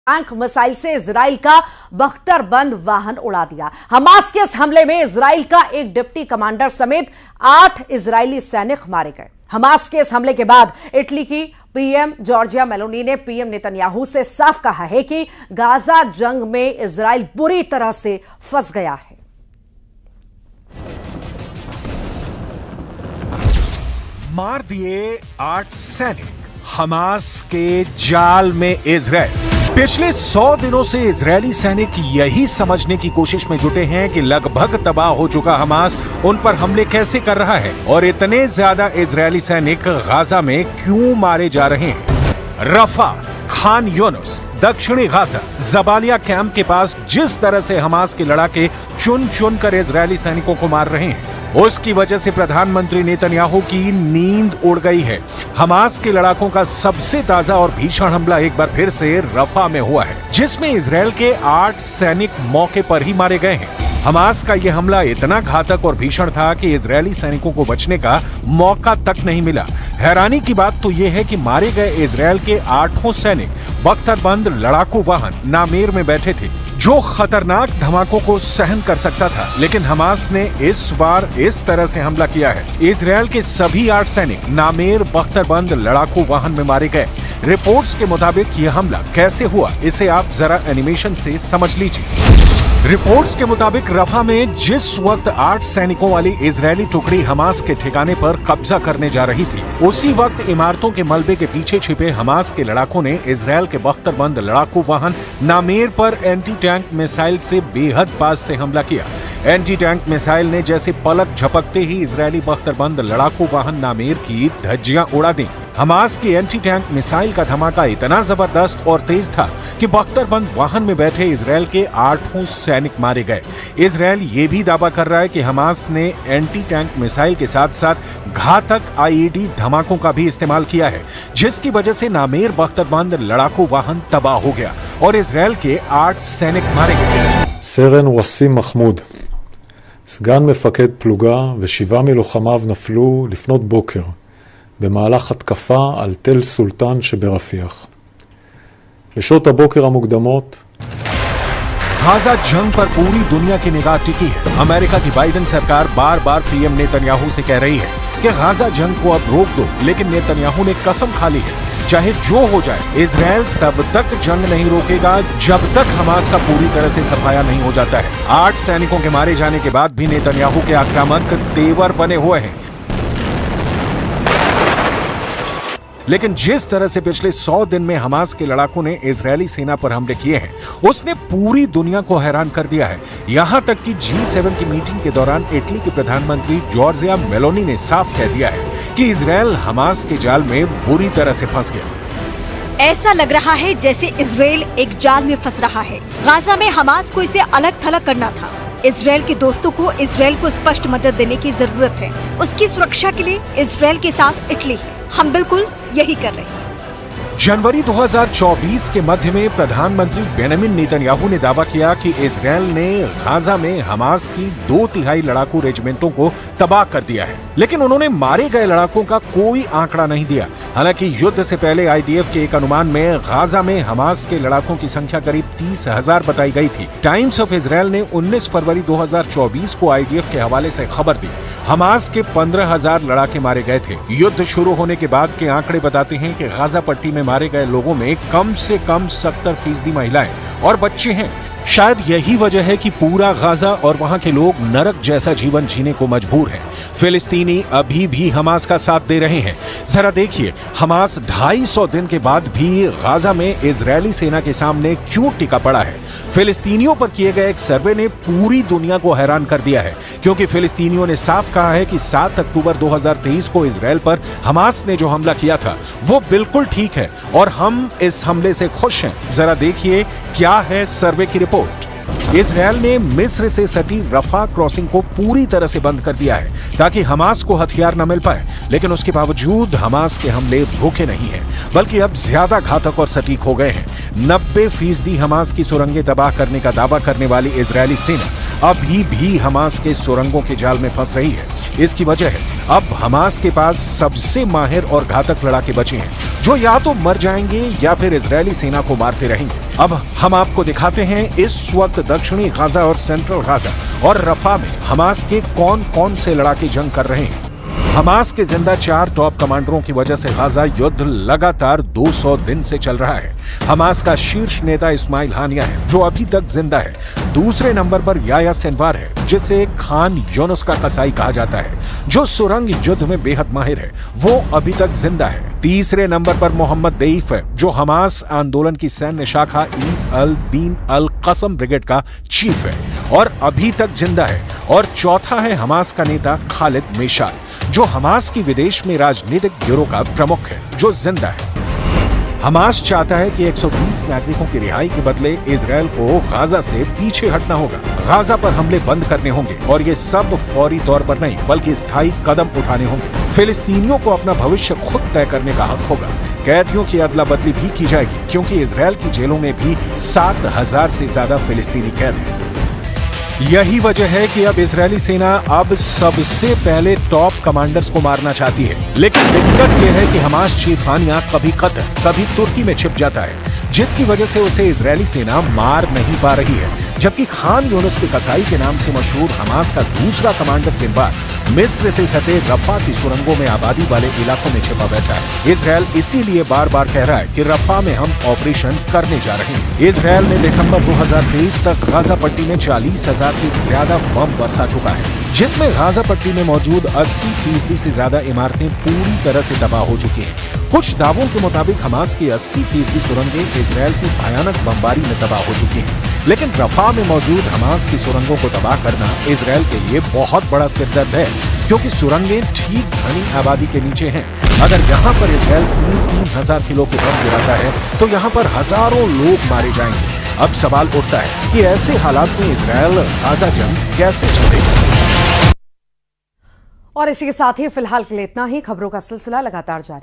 Tank missile से Israel का बख्तरबंद वाहन उड़ा दिया। हमास के इस हमले में इजराइल का एक डिप्टी कमांडर समेत 8 इजरायली सैनिक मारे गए। हमास के इस हमले के बाद इटली की पीएम जॉर्जिया मेलोनी ने पीएम नेतन्याहू से साफ कहा है कि गाजा जंग में इजराइल बुरी तरह से फंस गया है। मार दिए 8 सैनिक, हमास के जाल में इजराइल। पिछले 100 दिनों से इजरायली सैनिक यही समझने की कोशिश में जुटे हैं कि लगभग तबाह हो चुका हमास उन पर हमले कैसे कर रहा है और इतने ज्यादा इजरायली सैनिक गाजा में क्यों मारे जा रहे हैं। रफा, खान यूनुस, दक्षिणी गाजा, जबालिया कैंप के पास जिस तरह से हमास के लड़ाके चुन चुन कर इजरायली सैनिकों को मार रहे हैं, उसकी वजह से प्रधानमंत्री नेतन्याहू की नींद उड़ गई है। हमास के लड़ाकों का सबसे ताजा और भीषण हमला एक बार फिर से रफा में हुआ है, जिसमें इजरायल के 8 सैनिक मौके पर ही मारे गए हैं। हमास का यह हमला इतना घातक और भीषण था कि इजरायली सैनिकों को बचने का मौका तक नहीं मिला। हैरानी की बात तो यह है कि मारे गए इजरायल के 8 सैनिक बख्तरबंद लड़ाकू वाहन नामेर में बैठे थे, जो खतरनाक धमाकों को सहन कर सकता था। लेकिन हमास ने इस बार इस तरह से हमला किया है। इजरायल के सभी 8 सैनिक नामेर बख्तरबंद लड़ाकू वाहन में मारे गए। रिपोर्ट्स के मुताबिक यह हमला कैसे हुआ, इसे आप जरा एनिमेशन से समझ लीजिए। रिपोर्ट्स के मुताबिक रफा में जिस वक्त 8 सैनिकों वाली इजरायली टुकड़ी हमास के ठिकाने पर कब्जा करने जा रही थी, उसी वक्त इमारतों के मलबे के पीछे छिपे हमास के लड़ाकों ने इजरायल के बख्तरबंद लड़ाकू वाहन नामेर पर एंटी टैंक मिसाइल से बेहद पास से हमला किया। एंटी टैंक मिसाइल ने जैसे पलक झपकते ही इजरायली बख्तरबंद लड़ाकू वाहन नामेर की धज्जियां उड़ा दी। हमास की एंटी टैंक मिसाइल का धमाका इतना जबरदस्त और तेज था कि बख्तरबंद वाहन में बैठे इजरायल के 8 सैनिक मारे गए। इजरायल ये भी दावा कर रहा है कि हमास ने एंटी टैंक मिसाइल के साथ साथ घातक आईईडी धमाकों का भी इस्तेमाल किया है, जिसकी वजह से नामेर बख्तरबंद लड़ाकू वाहन तबाह हो गया और इजरायल के 8 सैनिक मारे गए। סרן ווסים מחמוד, סגן מפקד פלוגה ו7 מלוחמיו נפלו לפנות בוקר במהלך התקפה על תל סולטן שברפיח. לשעות הבוקר המוקדמות गाजा जंग पर पूरी दुनिया की निगाह टिकी है। अमेरिका की बाइडेन सरकार बार बार पीएम नेतन्याहू से कह रही है कि गाजा जंग को अब रोक दो, लेकिन नेतन्याहू ने कसम खा ली है, चाहे जो हो जाए इजरायल तब तक जंग नहीं रोकेगा जब तक हमास का पूरी तरह से सफाया नहीं हो जाता है। 8 सैनिकों के मारे जाने के बाद भी नेतन्याहू के आक्रामक तेवर बने हुए हैं। लेकिन जिस तरह से पिछले 100 दिन में हमास के लड़ाकों ने इजरायली सेना पर हमले किए हैं, उसने पूरी दुनिया को हैरान कर दिया है। यहां तक कि G7 की मीटिंग के दौरान इटली के प्रधानमंत्री जॉर्जिया मेलोनी ने साफ कह दिया है कि इजरायल हमास के जाल में बुरी तरह से फंस गया। ऐसा लग रहा है जैसे इजरायल एक जाल में फंस रहा है। गाजा में हमास को इसे अलग थलग करना था। इजरायल के दोस्तों को इजरायल को स्पष्ट मदद देने की जरूरत है। उसकी सुरक्षा के लिए इजरायल के साथ इटली है। हम बिल्कुल यही कर रहे हैं। जनवरी 2024 के मध्य में प्रधानमंत्री बेंजामिन नेतन्याहू ने दावा किया कि इजरायल ने गाजा में हमास की 2/3 लड़ाकू रेजिमेंटों को तबाह कर दिया है, लेकिन उन्होंने मारे गए लड़ाकों का कोई आंकड़ा नहीं दिया। हालांकि युद्ध से पहले आईडीएफ के एक अनुमान में गाजा में हमास के लड़ाकों की संख्या करीब 30,000 बताई गई थी। टाइम्स ऑफ इजरायल ने 19 फरवरी 2024 को आईडीएफ के हवाले से खबर दी, हमास के 15,000 लड़ाके मारे गए थे। युद्ध शुरू होने के बाद के आंकड़े बताते हैं कि गाजा पट्टी में मारे गए लोगों में कम से कम 70% महिलाएं और बच्चे हैं। शायद यही वजह है कि पूरा गाजा और वहां के लोग नरक जैसा जीवन जीने को मजबूर हैं। फिलिस्तीनी अभी भी हमास का साथ दे रहे हैं। जरा देखिए, हमास 250 दिन के बाद भी गाजा में इजरायली सेना के सामने क्यों टिका पड़ा है। फिलिस्तीनियों पर किए गए एक सर्वे ने पूरी दुनिया को हैरान कर दिया है, क्योंकि फिलिस्तीनियों ने साफ कहा है कि 7 अक्टूबर 2023 को इजरायल पर हमास ने जो हमला किया था वो बिल्कुल ठीक है और हम इस हमले से खुश हैं। जरा देखिए क्या है सर्वे की रिपोर्ट। इजरायल ने मिस्र से सटी रफा क्रॉसिंग को पूरी तरह से बंद कर दिया है ताकि हमास को हथियार न मिल पाए, लेकिन उसके बावजूद हमास के हमले रुके नहीं हैं, बल्कि अब ज्यादा घातक और सटीक हो गए हैं। 90% हमास की सुरंगें तबाह करने का दावा करने वाली इजरायली सेना अभी भी हमास के सुरंगों के जाल में फंस रही है। इसकी वजह है अब हमास के पास सबसे माहिर और घातक लड़ाके बचे हैं जो या तो मर जाएंगे या फिर इजरायली सेना को मारते रहेंगे। अब हम आपको दिखाते हैं इस वक्त दक्षिणी गाजा और सेंट्रल गाजा और रफा में हमास के कौन कौन से लड़ाके जंग कर रहे हैं। हमास के जिंदा 4 टॉप कमांडरों की वजह से गाजा युद्ध लगातार 200 दिन से चल रहा है। हमास का शीर्ष नेता इस्माइल हानिया है, जो अभी तक जिंदा है। दूसरे नंबर पर याह्या सिनवार है, जिसे खान यूनुस का कसाई कहा जाता है, जो सुरंग युद्ध में बेहद माहिर है, वो अभी तक जिंदा है। तीसरे नंबर पर मोहम्मद देईफ है, जो हमास आंदोलन की सैन्य शाखा ईस अल दीन अल कसम ब्रिगेड का चीफ है और अभी तक जिंदा है। और चौथा है हमास का नेता खालिद मेशाल, जो हमास की विदेश में राजनीतिक ब्यूरो का प्रमुख है, जो जिंदा है। हमास चाहता है कि 120 नागरिकों की रिहाई के बदले इजरायल को गाजा से पीछे हटना होगा। गाजा पर हमले बंद करने होंगे और ये सब फौरी तौर पर नहीं बल्कि स्थायी कदम उठाने होंगे। फिलिस्तीनियों को अपना भविष्य खुद तय करने का हक होगा। कैदियों की अदला बदली भी की जाएगी, क्योंकि इजरायल की जेलों में भी 7000 से ज्यादा फिलिस्तीनी कैद हैं। यही वजह है कि अब इजरायली सेना अब सबसे पहले टॉप कमांडर्स को मारना चाहती है। लेकिन दिक्कत यह है कि हमास चीफ हानिया कभी कतर कभी तुर्की में छिप जाता है, जिसकी वजह से उसे इजरायली सेना मार नहीं पा रही है। जबकि खान यूनुस के कसाई के नाम से मशहूर हमास का दूसरा कमांडर सिनवार मिस्र से सटे रफा की सुरंगों में आबादी वाले इलाकों में छिपा बैठा है। इजरायल इसीलिए बार बार कह रहा है कि रफा में हम ऑपरेशन करने जा रहे हैं। इजरायल ने दिसंबर 2023 तक गाजा पट्टी में 40,000 से ज्यादा बम बरसा चुका है, जिसमें गाजा पट्टी में मौजूद 80% से ज्यादा इमारतें पूरी तरह से तबाह हो चुकी हैं। कुछ दावों के मुताबिक हमास की 80% सुरंगें इजरायल की भयानक बमबारी में तबाह हो चुकी हैं। लेकिन रफा में मौजूद हमास की सुरंगों को तबाह करना इजरायल के लिए बहुत बड़ा सिरदर्द है, क्योंकि सुरंगें ठीक घनी आबादी के नीचे हैं। अगर यहाँ पर इजरायल 3,000 किलो के बम गिराता है तो यहाँ पर हजारों लोग मारे जाएंगे। अब सवाल उठता है कि ऐसे हालात में इजरायल गाजा जंग कैसे जीतेगा। और इसी के साथ ही फिलहाल के लिए इतना ही। खबरों का सिलसिला लगातार जारी।